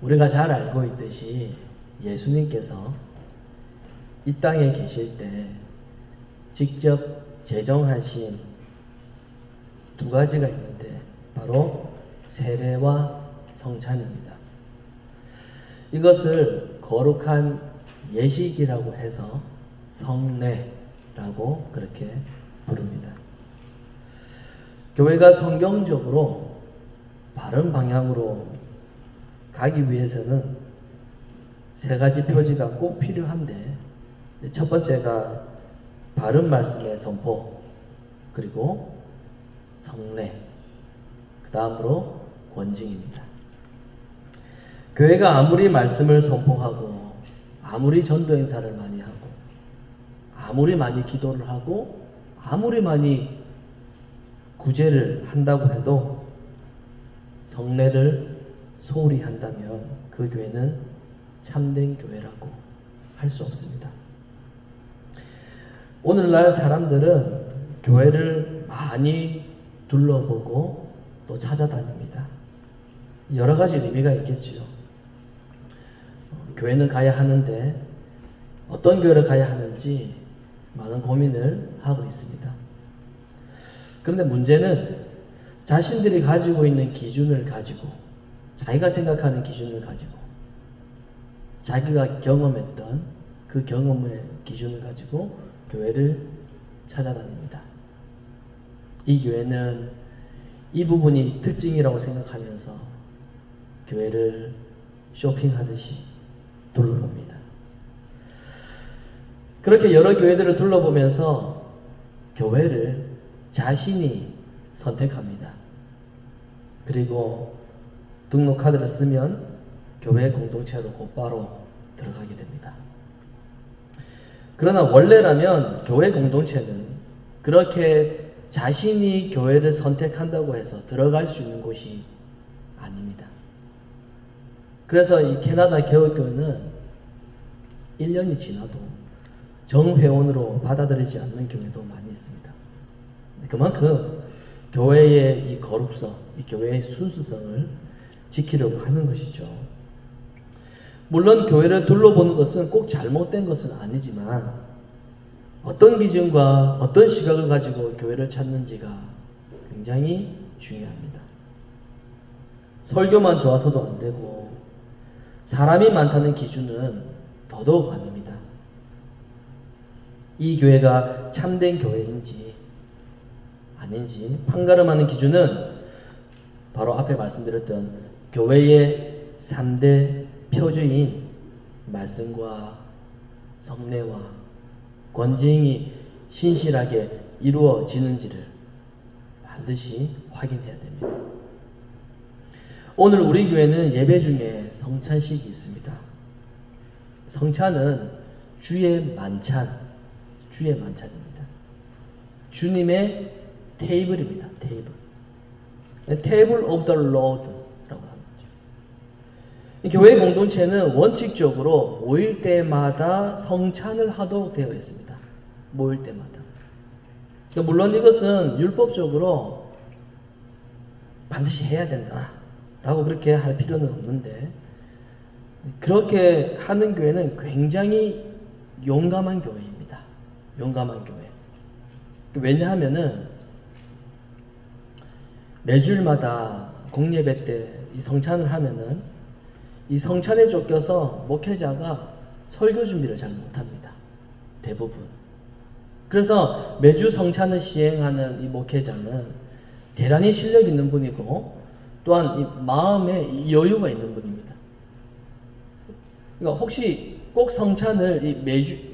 우리가 잘 알고 있듯이 예수님께서 이 땅에 계실 때 직접 제정하신 두 가지가 있는데 바로 세례와 성찬입니다. 이것을 거룩한 예식이라고 해서 성례라고 그렇게 부릅니다. 교회가 성경적으로 바른 방향으로 가기 위해서는 세 가지 표지가 꼭 필요한데, 첫 번째가 바른 말씀의 선포, 그리고 성례, 그 다음으로 권징입니다. 교회가 아무리 말씀을 선포하고 아무리 전도 행사를 많이 하고 아무리 많이 기도를 하고 아무리 많이 구제를 한다고 해도 성례를 소홀히 한다면 그 교회는 참된 교회라고 할 수 없습니다. 오늘날 사람들은 교회를 많이 둘러보고 또 찾아다닙니다. 여러 가지 의미가 있겠지요. 교회는 가야 하는데 어떤 교회를 가야 하는지 많은 고민을 하고 있습니다. 그런데 문제는 자신들이 가지고 있는 기준을 가지고, 자기가 생각하는 기준을 가지고, 자기가 경험했던 그 경험의 기준을 가지고 교회를 찾아다닙니다. 이 교회는 이 부분이 특징이라고 생각하면서 교회를 쇼핑하듯이 둘러봅니다. 그렇게 여러 교회들을 둘러보면서 교회를 자신이 선택합니다. 그리고 등록카드를 쓰면 교회 공동체로 곧바로 들어가게 됩니다. 그러나 원래라면 교회 공동체는 그렇게 자신이 교회를 선택한다고 해서 들어갈 수 있는 곳이 아닙니다. 그래서 이 캐나다 개혁교회는 1년이 지나도 정회원으로 받아들이지 않는 교회도 많이 있습니다. 그만큼 교회의 이 거룩성, 이 교회의 순수성을 지키려고 하는 것이죠. 물론 교회를 둘러보는 것은 꼭 잘못된 것은 아니지만 어떤 기준과 어떤 시각을 가지고 교회를 찾는지가 굉장히 중요합니다. 설교만 좋아서도 안 되고 사람이 많다는 기준은 더더욱 아닙니다. 이 교회가 참된 교회인지 아닌지 판가름하는 기준은 바로 앞에 말씀드렸던 교회의 3대 표주인 말씀과 성례와 권징이 신실하게 이루어지는지를 반드시 확인해야 됩니다. 오늘 우리 교회는 예배 중에 성찬식이 있습니다. 성찬은 주의 만찬입니다. 주님의 테이블입니다. 테이블 오브 더 로드라고 하는 거죠. 교회 공동체는 원칙적으로 모일 때마다 성찬을 하도록 되어 있습니다. 모일 때마다. 물론 이것은 율법적으로 반드시 해야 된다라고 그렇게 할 필요는 없는데, 그렇게 하는 교회는 굉장히 용감한 교회입니다. 용감한 교회. 왜냐하면은 매주일마다 공예배 때 이 성찬을 하면은 이 성찬에 쫓겨서 목회자가 설교 준비를 잘 못합니다. 대부분. 그래서 매주 성찬을 시행하는 이 목회자는 대단히 실력 있는 분이고 또한 이 마음에 여유가 있는 분입니다. 그러니까 혹시 꼭 성찬을 이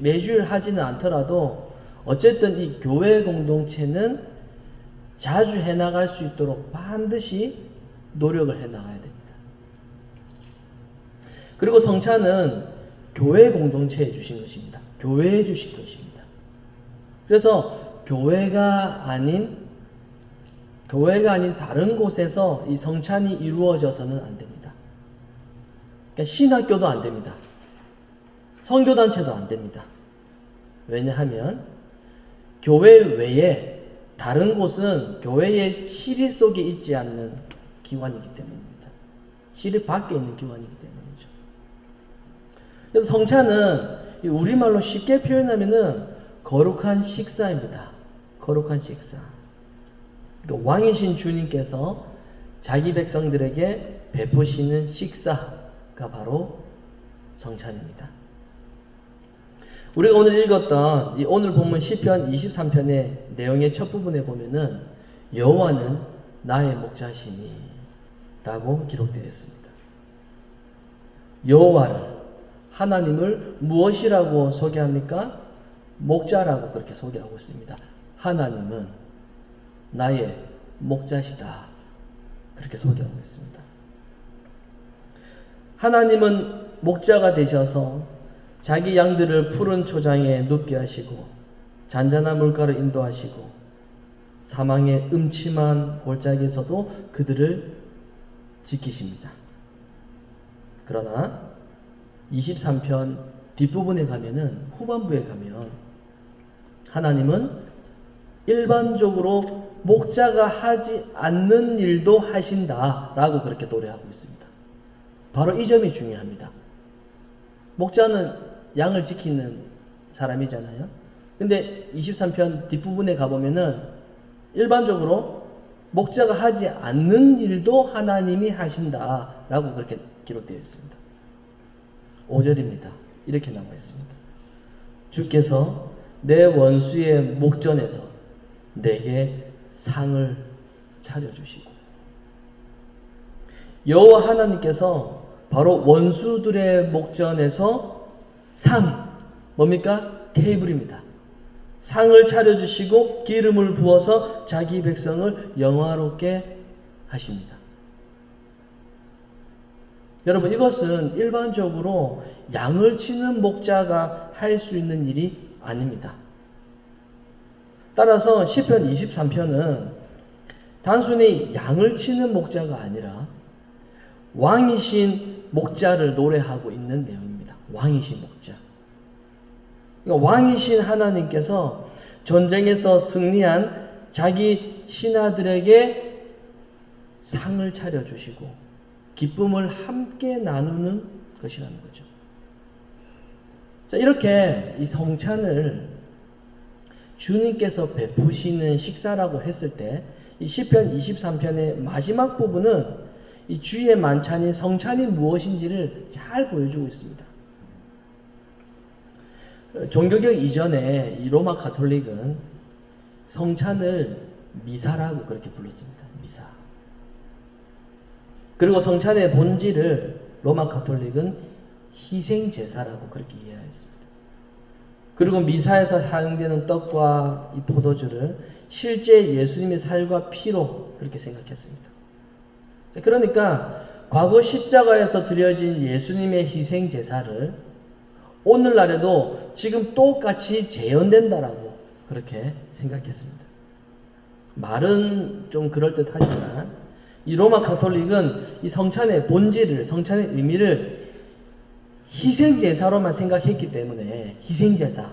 매주일 하지는 않더라도 어쨌든 이 교회 공동체는 자주 해나갈 수 있도록 반드시 노력을 해나가야 됩니다. 그리고 성찬은 교회 공동체에 주신 것입니다. 교회에 주신 것입니다. 그래서 교회가 아닌 다른 곳에서 이 성찬이 이루어져서는 안 됩니다. 그러니까 신학교도 안 됩니다. 선교단체도 안 됩니다. 왜냐하면 교회 외에 다른 곳은 교회의 치리 속에 있지 않는 기관이기 때문입니다. 치리 밖에 있는 기관이기 때문입니다. 그래서 성찬은 우리말로 쉽게 표현하면은 거룩한 식사입니다. 거룩한 식사. 그러니까 왕이신 주님께서 자기 백성들에게 베푸시는 식사가 바로 성찬입니다. 우리가 오늘 읽었던 이 오늘 본문 시편 23편의 내용의 첫 부분에 보면은 여호와는 나의 목자시니 라고 기록되어 있습니다. 여호와를, 하나님을 무엇이라고 소개합니까? 목자라고 그렇게 소개하고 있습니다. 하나님은 나의 목자시다. 그렇게 소개하고 있습니다. 하나님은 목자가 되셔서 자기 양들을 푸른 초장에 눕게 하시고 잔잔한 물가로 인도하시고 사망의 음침한 골짜기에서도 그들을 지키십니다. 그러나 23편 뒷부분에 가면은, 후반부에 가면 하나님은 일반적으로 목자가 하지 않는 일도 하신다라고 그렇게 노래하고 있습니다. 바로 이 점이 중요합니다. 목자는 양을 지키는 사람이잖아요. 근데 23편 뒷부분에 가보면은 일반적으로 목자가 하지 않는 일도 하나님이 하신다라고 그렇게 기록되어 있습니다. 5절입니다. 이렇게 나와 있습니다. 주께서 내 원수의 목전에서 내게 상을 차려주시고, 여호와 하나님께서 바로 원수들의 목전에서 상, 뭡니까? 테이블입니다. 상을 차려주시고 기름을 부어서 자기 백성을 영화롭게 하십니다. 여러분, 이것은 일반적으로 양을 치는 목자가 할 수 있는 일이 아닙니다. 따라서 시편 23편은 단순히 양을 치는 목자가 아니라 왕이신 목자를 노래하고 있는 내용입니다. 왕이신 목자. 그러니까 왕이신 하나님께서 전쟁에서 승리한 자기 신하들에게 상을 차려주시고 기쁨을 함께 나누는 것이라는 거죠. 자, 이렇게 이 성찬을 주님께서 베푸시는 식사라고 했을 때, 이 시편 23편의 마지막 부분은 이 주의 만찬인 성찬이 무엇인지를 잘 보여주고 있습니다. 종교개혁 이전에 이 로마 가톨릭은 성찬을 미사라고 그렇게 불렀습니다. 미사. 그리고 성찬의 본질을 로마 가톨릭은 희생제사라고 그렇게 이해했습니다. 그리고 미사에서 사용되는 떡과 이 포도주를 실제 예수님의 살과 피로 그렇게 생각했습니다. 그러니까 과거 십자가에서 드려진 예수님의 희생제사를 오늘날에도 지금 똑같이 재현된다라고 그렇게 생각했습니다. 말은 좀 그럴듯하지만 이 로마 가톨릭은 이 성찬의 본질을, 성찬의 의미를 희생제사로만 생각했기 때문에, 희생제사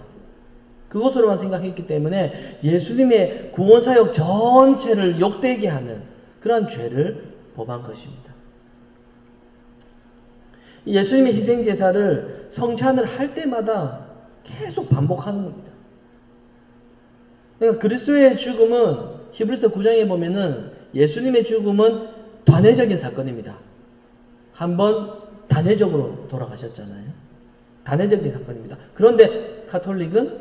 그것으로만 생각했기 때문에 예수님의 구원사역 전체를 욕되게 하는 그러한 죄를 범한 것입니다. 예수님의 희생제사를 성찬을 할 때마다 계속 반복하는 겁니다. 그러니까 그리스도의 죽음은 히브리서 9장에 보면은 예수님의 죽음은 단회적인 사건입니다. 한번 단회적으로 돌아가셨잖아요. 단회적인 사건입니다. 그런데 가톨릭은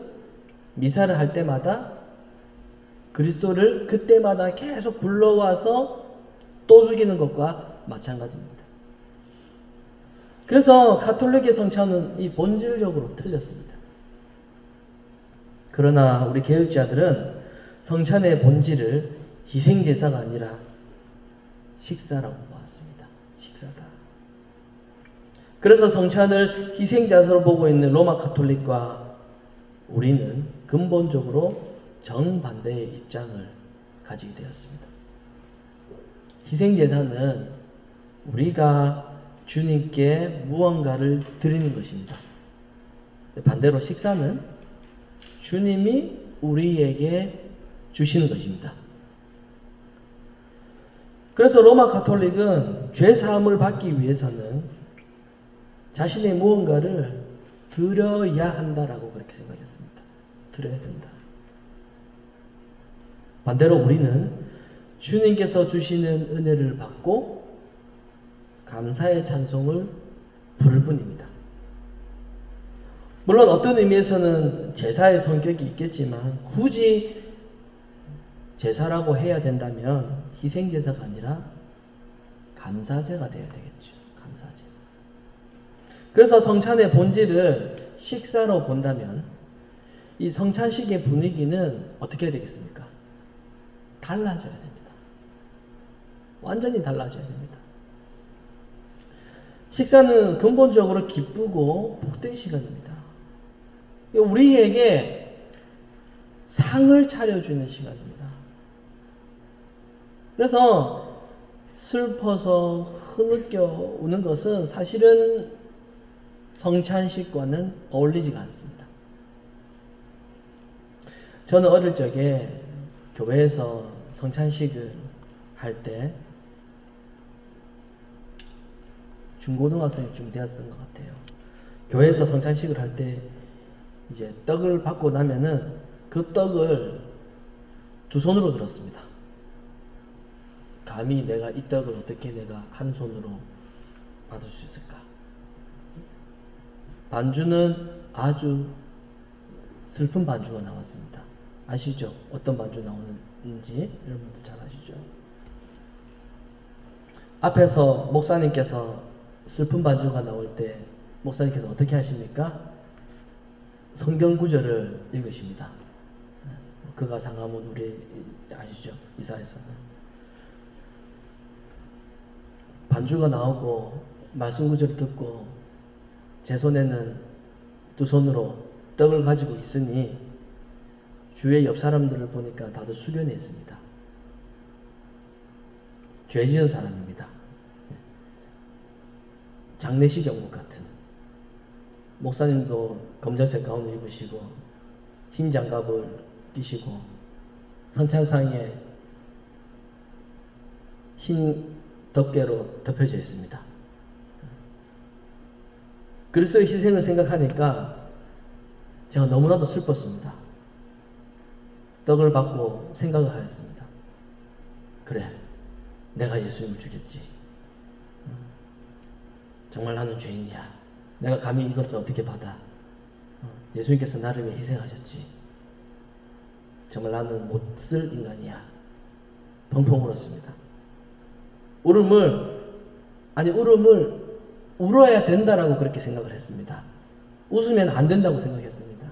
미사를 할 때마다 그리스도를 그때마다 계속 불러와서 또 죽이는 것과 마찬가지입니다. 그래서 가톨릭의 성찬은 이 본질적으로 틀렸습니다. 그러나 우리 개혁자들은 성찬의 본질을 희생제사가 아니라 식사라고 보았습니다. 식사다. 그래서 성찬을 희생제사로 보고 있는 로마 가톨릭과 우리는 근본적으로 정반대의 입장을 가지게 되었습니다. 희생제사는 우리가 주님께 무언가를 드리는 것입니다. 반대로 식사는 주님이 우리에게 주시는 것입니다. 그래서 로마 가톨릭은 죄 사함을 받기 위해서는 자신의 무언가를 드려야 한다라고 그렇게 생각했습니다. 드려야 된다. 반대로 우리는 주님께서 주시는 은혜를 받고 감사의 찬송을 부를 뿐입니다. 물론 어떤 의미에서는 제사의 성격이 있겠지만 굳이 제사라고 해야 된다면 희생제사가 아니라 감사제가 되어야 되겠죠. 감사제. 그래서 성찬의 본질을 식사로 본다면 이 성찬식의 분위기는 어떻게 해야 되겠습니까? 달라져야 됩니다. 완전히 달라져야 됩니다. 식사는 근본적으로 기쁘고 복된 시간입니다. 우리에게 상을 차려주는 시간입니다. 그래서 슬퍼서 흐느껴 우는 것은 사실은 성찬식과는 어울리지가 않습니다. 저는 어릴 적에 교회에서 성찬식을 할 때 중고등학생쯤 되었던 것 같아요. 교회에서 성찬식을 할 때 이제 떡을 받고 나면은 그 떡을 두 손으로 들었습니다. 감히 내가 이 떡을 어떻게 내가 한 손으로 받을 수 있을까? 반주는 아주 슬픈 반주가 나왔습니다. 아시죠? 어떤 반주 나오는지 여러분들 잘 아시죠? 앞에서 목사님께서 슬픈 반주가 나올 때 목사님께서 어떻게 하십니까? 성경 구절을 읽으십니다. 그가 상하면 우리 아시죠? 이사에서는 반주가 나오고 말씀 구절을 듣고 제 손에는 두 손으로 떡을 가지고 있으니 주위의 옆 사람들을 보니까 다들 수련해 있습니다. 죄 지은 사람입니다. 장례식 영국 같은. 목사님도 검정색 가운을 입으시고 흰 장갑을 끼시고 선창상에 흰 덮개로 덮여져 있습니다. 그리스도의 희생을 생각하니까 제가 너무나도 슬펐습니다. 떡을 받고 생각을 하였습니다. 그래, 내가 예수님을 죽였지. 정말 나는 죄인이야. 내가 감히 이것을 어떻게 받아? 예수님께서 나를 위해 희생하셨지. 정말 나는 못 쓸 인간이야. 펑펑 울었습니다. 울음을 울어야 된다라고 그렇게 생각을 했습니다. 웃으면 안 된다고 생각했습니다.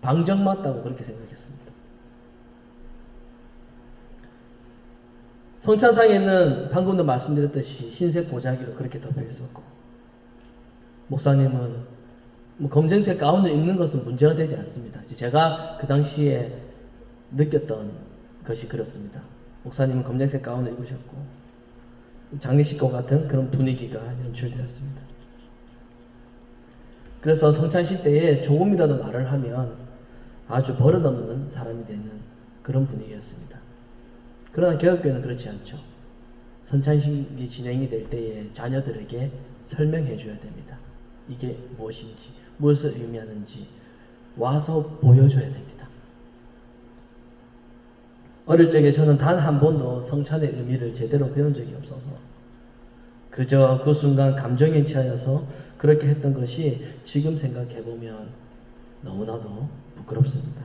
방정 맞다고 그렇게 생각했습니다. 성찬상에는 방금도 말씀드렸듯이 흰색 보자기로 그렇게 덮여 있었고, 목사님은 검정색 가운을 입는 것은 문제가 되지 않습니다. 제가 그 당시에 느꼈던 것이 그렇습니다. 목사님은 검정색 가운을 입으셨고 장례식과 같은 그런 분위기가 연출되었습니다. 그래서 성찬식 때에 조금이라도 말을 하면 아주 버릇없는 사람이 되는 그런 분위기였습니다. 그러나 개혁교회는 그렇지 않죠. 성찬식이 진행이 될 때에 자녀들에게 설명해 줘야 됩니다. 이게 무엇인지, 무엇을 의미하는지 와서 보여줘야 됩니다. 어릴 적에 저는 단 한 번도 성찬의 의미를 제대로 배운 적이 없어서 그저 그 순간 감정에 취하여서 그렇게 했던 것이 지금 생각해보면 너무나도 부끄럽습니다.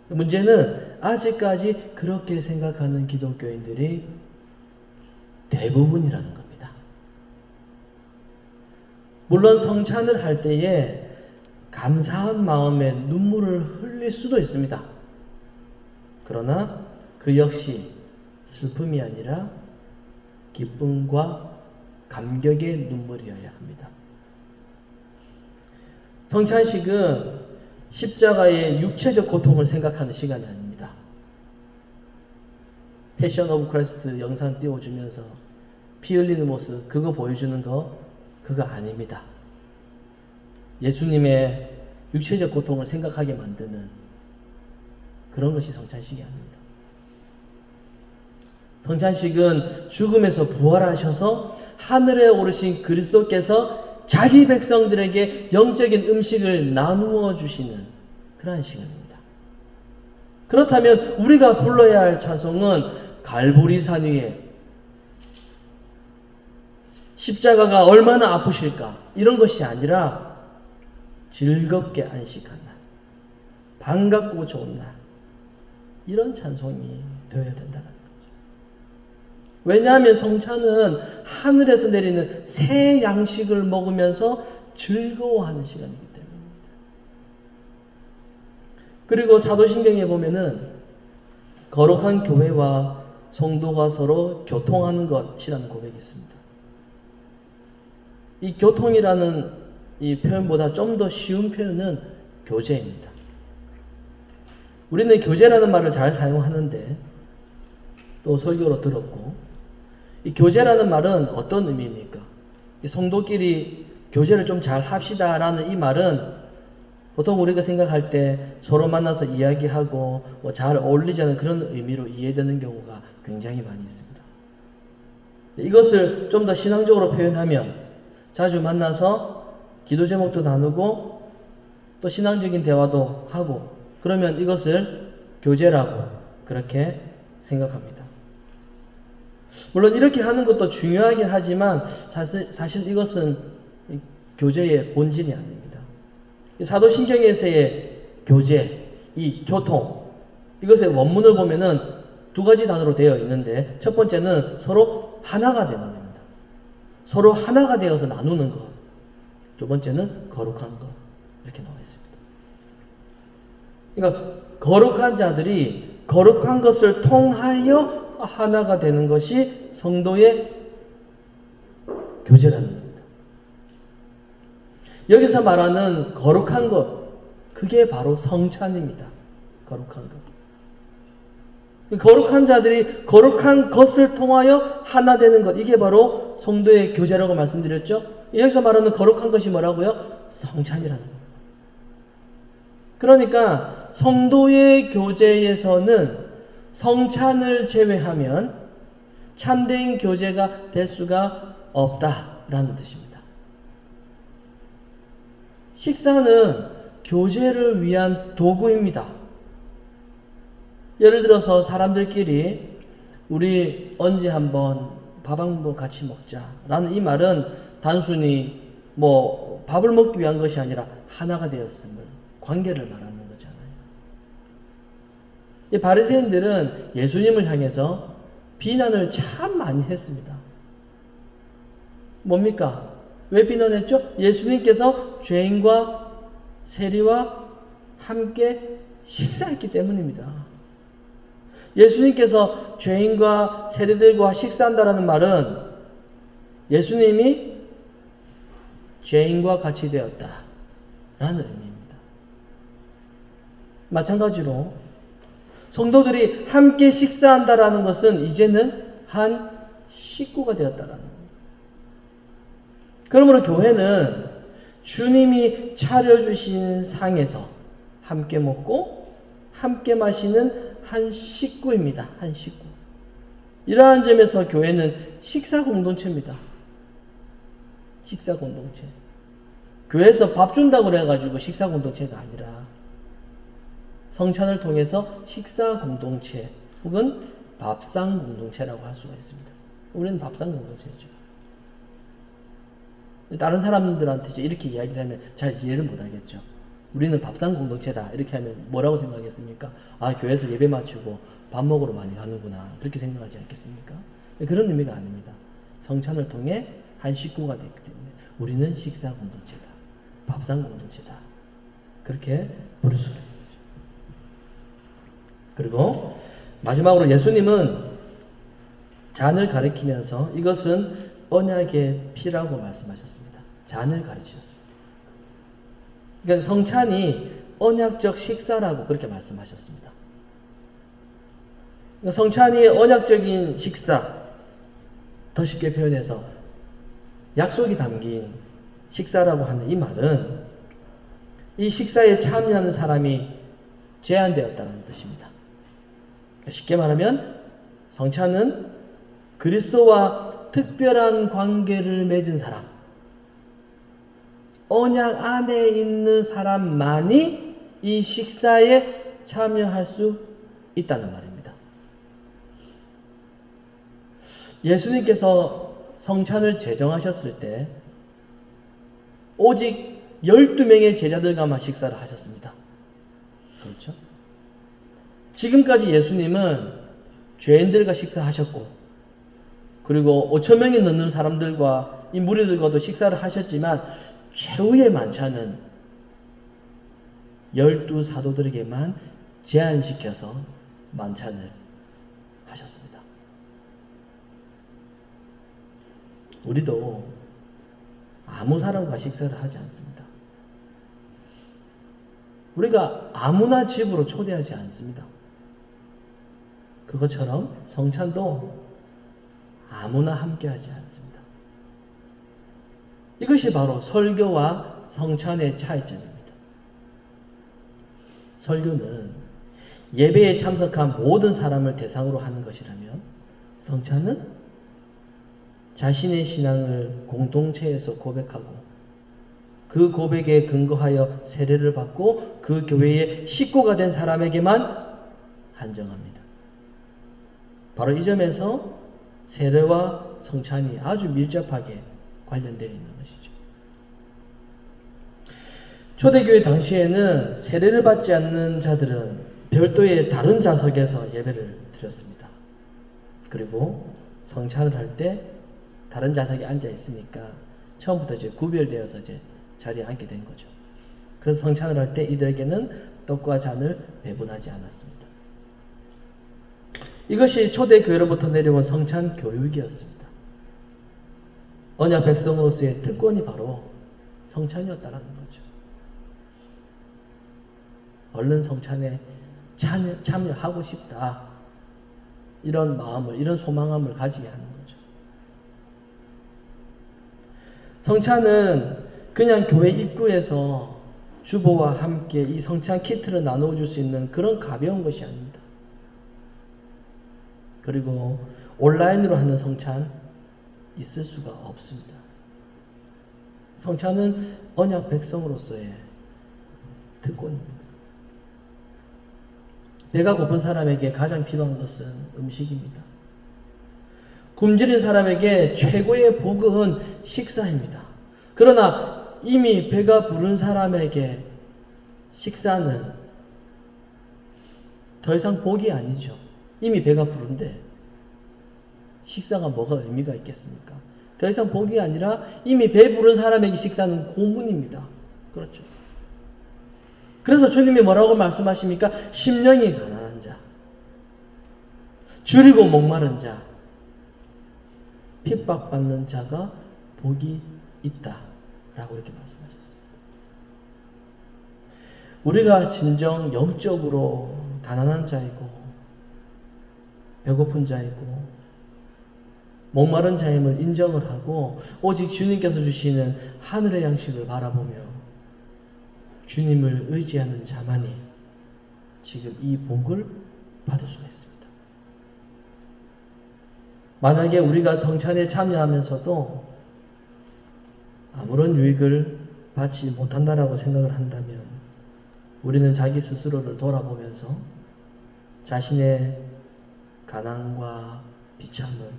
문제는 아직까지 그렇게 생각하는 기독교인들이 대부분이라는 겁니다. 물론 성찬을 할 때에 감사한 마음에 눈물을 흘릴 수도 있습니다. 그러나 그 역시 슬픔이 아니라 기쁨과 감격의 눈물이어야 합니다. 성찬식은 십자가의 육체적 고통을 생각하는 시간이 아닙니다. 패션 오브 크라이스트 영상 띄워주면서 피 흘리는 모습 그거 보여주는 거 그거 아닙니다. 예수님의 육체적 고통을 생각하게 만드는 그런 것이 성찬식이 아닙니다. 성찬식은 죽음에서 부활하셔서 하늘에 오르신 그리스도께서 자기 백성들에게 영적인 음식을 나누어 주시는 그러한 시간입니다. 그렇다면 우리가 불러야 할 찬송은 갈보리산 위에 십자가가 얼마나 아프실까 이런 것이 아니라 즐겁게 안식한 날, 반갑고 좋은 날, 이런 찬송이 되어야 된다는 거죠. 왜냐하면 성찬은 하늘에서 내리는 새 양식을 먹으면서 즐거워하는 시간이기 때문입니다. 그리고 사도신경에 보면은 거룩한 교회와 성도가 서로 교통하는 것이라는 고백이 있습니다. 이 교통이라는 이 표현보다 좀 더 쉬운 표현은 교제입니다. 우리는 교제라는 말을 잘 사용하는데 또 설교로 들었고, 이 교제라는 말은 어떤 의미입니까? 이 성도끼리 교제를 좀 잘 합시다라는 이 말은 보통 우리가 생각할 때 서로 만나서 이야기하고 뭐 잘 어울리자는 그런 의미로 이해되는 경우가 굉장히 많이 있습니다. 이것을 좀 더 신앙적으로 표현하면 자주 만나서 기도 제목도 나누고 또 신앙적인 대화도 하고, 그러면 이것을 교제라고 그렇게 생각합니다. 물론 이렇게 하는 것도 중요하긴 하지만 사실 이것은 교제의 본질이 아닙니다. 사도신경에서의 교제, 이 교통, 이것의 원문을 보면은 두 가지 단어로 되어 있는데, 첫 번째는 서로 하나가 되는 겁니다. 서로 하나가 되어서 나누는 것. 두 번째는 거룩한 것. 이렇게 나와 있습니다. 그러니까 거룩한 자들이 거룩한 것을 통하여 하나가 되는 것이 성도의 교제라는 겁니다. 여기서 말하는 거룩한 것, 그게 바로 성찬입니다. 거룩한 것. 거룩한 자들이 거룩한 것을 통하여 하나 되는 것, 이게 바로 성도의 교제라고 말씀드렸죠. 여기서 말하는 거룩한 것이 뭐라고요? 성찬이라는 겁니다. 그러니까 성도의 교제에서는 성찬을 제외하면 참된 교제가 될 수가 없다라는 뜻입니다. 식사는 교제를 위한 도구입니다. 예를 들어서 사람들끼리 우리 언제 한번 밥 한번 같이 먹자라는 이 말은 단순히 뭐 밥을 먹기 위한 것이 아니라 하나가 되었음을, 관계를 말하는 거잖아요. 이 바리새인들은 예수님을 향해서 비난을 참 많이 했습니다. 뭡니까? 왜 비난했죠? 예수님께서 죄인과 세리와 함께 식사했기 때문입니다. 예수님께서 죄인과 세리들과 식사한다라는 말은 예수님이 죄인과 같이 되었다라는 의미입니다. 마찬가지로 성도들이 함께 식사한다라는 것은 이제는 한 식구가 되었다라는 겁니다. 그러므로 교회는 주님이 차려주신 상에서 함께 먹고 함께 마시는 한 식구입니다. 한 식구. 이러한 점에서 교회는 식사 공동체입니다. 식사 공동체. 교회에서 밥 준다고 그래가지고 식사 공동체가 아니라 성찬을 통해서 식사 공동체 혹은 밥상 공동체라고 할 수가 있습니다. 우리는 밥상 공동체죠. 다른 사람들한테 이렇게 이야기를 하면 잘 이해를 못하겠죠. 우리는 밥상 공동체다 이렇게 하면 뭐라고 생각하겠습니까? 아, 교회에서 예배 마치고 밥 먹으러 많이 가는구나 그렇게 생각하지 않겠습니까? 그런 의미가 아닙니다. 성찬을 통해 한 식구가 되기 때문에 우리는 식사 공동체다, 밥상 공동체다, 그렇게 부를 수가 있는 거죠. 그리고 마지막으로 예수님은 잔을 가리키면서 이것은 언약의 피라고 말씀하셨습니다. 잔을 가르치셨습니다. 그러니까 성찬이 언약적 식사라고 그렇게 말씀하셨습니다. 그러니까 성찬이 언약적인 식사, 더 쉽게 표현해서 약속이 담긴 식사라고 하는 이 말은 이 식사에 참여하는 사람이 제한되었다는 뜻입니다. 그러니까 쉽게 말하면 성찬은 그리스도와 특별한 관계를 맺은 사람, 언약 안에 있는 사람만이 이 식사에 참여할 수 있다는 말입니다. 예수님께서 성찬을 제정하셨을 때 오직 12명의 제자들과만 식사를 하셨습니다. 그렇죠? 지금까지 예수님은 죄인들과 식사하셨고, 그리고 5,000명이 넘는 사람들과 이 무리들과도 식사를 하셨지만 최후의 만찬은 12 사도들에게만 제한시켜서 만찬을 하셨습니다. 우리도 아무 사람과 식사를 하지 않습니다. 우리가 아무나 집으로 초대하지 않습니다. 그것처럼 성찬도 아무나 함께하지 않습니다. 이것이 바로 설교와 성찬의 차이점입니다. 설교는 예배에 참석한 모든 사람을 대상으로 하는 것이라면, 성찬은 자신의 신앙을 공동체에서 고백하고 그 고백에 근거하여 세례를 받고 그 교회의 식구가 된 사람에게만 한정합니다. 바로 이 점에서 세례와 성찬이 아주 밀접하게 관련되어 있는 것이죠. 초대교회 당시에는 세례를 받지 않는 자들은 별도의 다른 좌석에서 예배를 드렸습니다. 그리고 성찬을 할 때 다른 좌석에 앉아 있으니까 처음부터 이제 구별되어서 이제 자리에 앉게 된 거죠. 그래서 성찬을 할 때 이들에게는 떡과 잔을 배분하지 않았습니다. 이것이 초대교회로부터 내려온 성찬 교육이었습니다. 언약 백성으로서의 특권이 바로 성찬이었다는 거죠. 얼른 성찬에 참여하고 싶다, 이런 마음을, 이런 소망함을 가지게 하는 거죠. 성찬은 그냥 교회 입구에서 주보와 함께 이 성찬 키트를 나눠줄 수 있는 그런 가벼운 것이 아닙니다. 그리고 온라인으로 하는 성찬 있을 수가 없습니다. 성찬은 언약 백성으로서의 특권입니다. 배가 고픈 사람에게 가장 필요한 것은 음식입니다. 굶주린 사람에게 최고의 복은 식사입니다. 그러나 이미 배가 부른 사람에게 식사는 더 이상 복이 아니죠. 이미 배가 부른데 식사가 뭐가 의미가 있겠습니까? 더 이상 복이 아니라 이미 배 부른 사람에게 식사는 고문입니다. 그렇죠. 그래서 주님이 뭐라고 말씀하십니까? 심령이 가난한 자, 줄이고 목마른 자, 핍박받는 자가 복이 있다라고 이렇게 말씀하셨습니다. 우리가 진정 영적으로 가난한 자이고 배고픈 자이고 목마른 자임을 인정을 하고 오직 주님께서 주시는 하늘의 양식을 바라보며 주님을 의지하는 자만이 지금 이 복을 받을 수가 있습니다. 만약에 우리가 성찬에 참여하면서도 아무런 유익을 받지 못한다라고 생각을 한다면 우리는 자기 스스로를 돌아보면서 자신의 가난과 비참을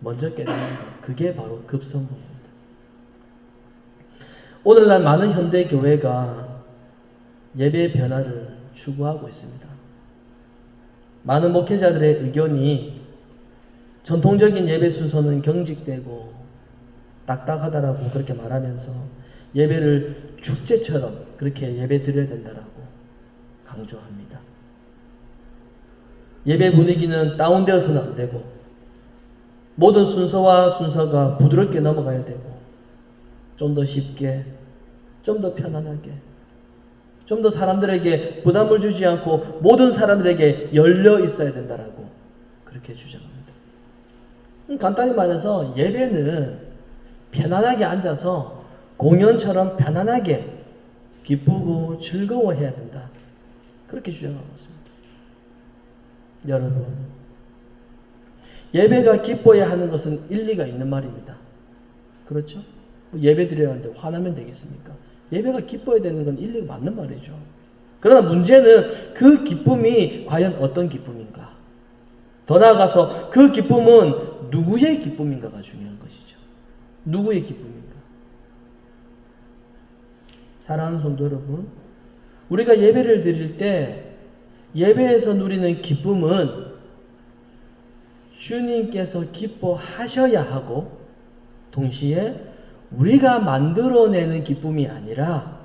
먼저 깨닫는 것, 그게 바로 급선무입니다. 오늘날 많은 현대 교회가 예배의 변화를 추구하고 있습니다. 많은 목회자들의 의견이 전통적인 예배 순서는 경직되고 딱딱하다라고 그렇게 말하면서 예배를 축제처럼 그렇게 예배 드려야 된다라고 강조합니다. 예배 분위기는 다운되어서는 안 되고 모든 순서가 부드럽게 넘어가야 되고 좀 더 쉽게, 좀 더 편안하게, 좀 더 사람들에게 부담을 주지 않고 모든 사람들에게 열려 있어야 된다라고 그렇게 주장합니다. 간단히 말해서 예배는 편안하게 앉아서 공연처럼 편안하게 기쁘고 즐거워해야 된다, 그렇게 주장하고 있습니다. 여러분, 예배가 기뻐야 하는 것은 일리가 있는 말입니다. 그렇죠? 예배 드려야 하는데 화나면 되겠습니까? 예배가 기뻐야 되는 건 일리가 맞는 말이죠. 그러나 문제는 그 기쁨이 과연 어떤 기쁨인가? 더 나아가서 그 기쁨은 누구의 기쁨인가가 중요한 것이죠. 누구의 기쁨인가? 사랑하는 성도 여러분, 우리가 예배를 드릴 때 예배에서 누리는 기쁨은 주님께서 기뻐하셔야 하고 동시에 우리가 만들어내는 기쁨이 아니라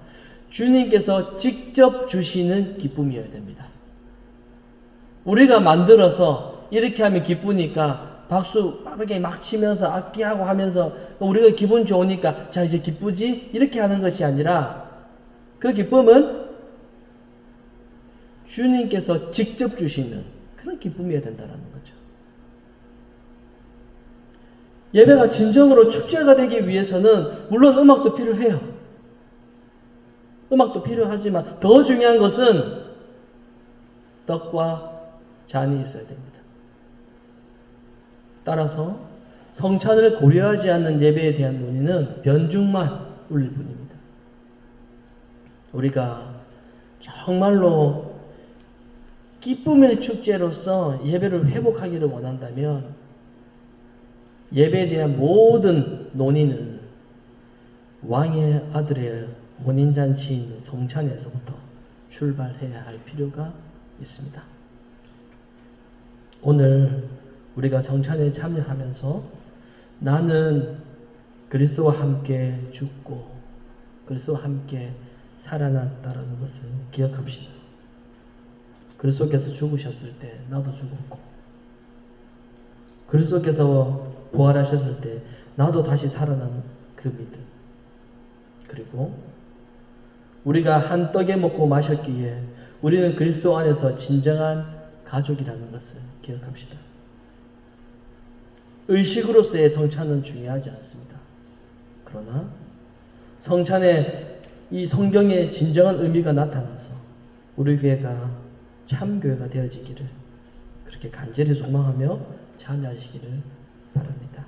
주님께서 직접 주시는 기쁨이어야 됩니다. 우리가 만들어서 이렇게 하면 기쁘니까 박수 빠르게 막 치면서 악기하고 하면서 우리가 기분 좋으니까 자 이제 기쁘지? 이렇게 하는 것이 아니라 그 기쁨은 주님께서 직접 주시는 그런 기쁨이어야 된다는 거죠. 예배가 진정으로 축제가 되기 위해서는 물론 음악도 필요해요. 음악도 필요하지만 더 중요한 것은 떡과 잔이 있어야 됩니다. 따라서 성찬을 고려하지 않는 예배에 대한 논의는 변죽만 울릴 뿐입니다. 우리가 정말로 기쁨의 축제로서 예배를 회복하기를 원한다면 예배에 대한 모든 논의는 왕의 아들의 혼인잔치인 성찬에서부터 출발해야 할 필요가 있습니다. 오늘 우리가 성찬에 참여하면서 나는 그리스도와 함께 죽고 그리스도와 함께 살아났다는 것을 기억합시다. 그리스도께서 죽으셨을 때 나도 죽었고 그리스도께서 부활하셨을 때 나도 다시 살아난 그 믿음, 그리고 우리가 한 떡에 먹고 마셨기에 우리는 그리스도 안에서 진정한 가족이라는 것을 기억합시다. 의식으로서의 성찬은 중요하지 않습니다. 그러나 성찬에 이 성경의 진정한 의미가 나타나서 우리 교회가 참 교회가 되어지기를 그렇게 간절히 소망하며 참여하시기를 바랍니다.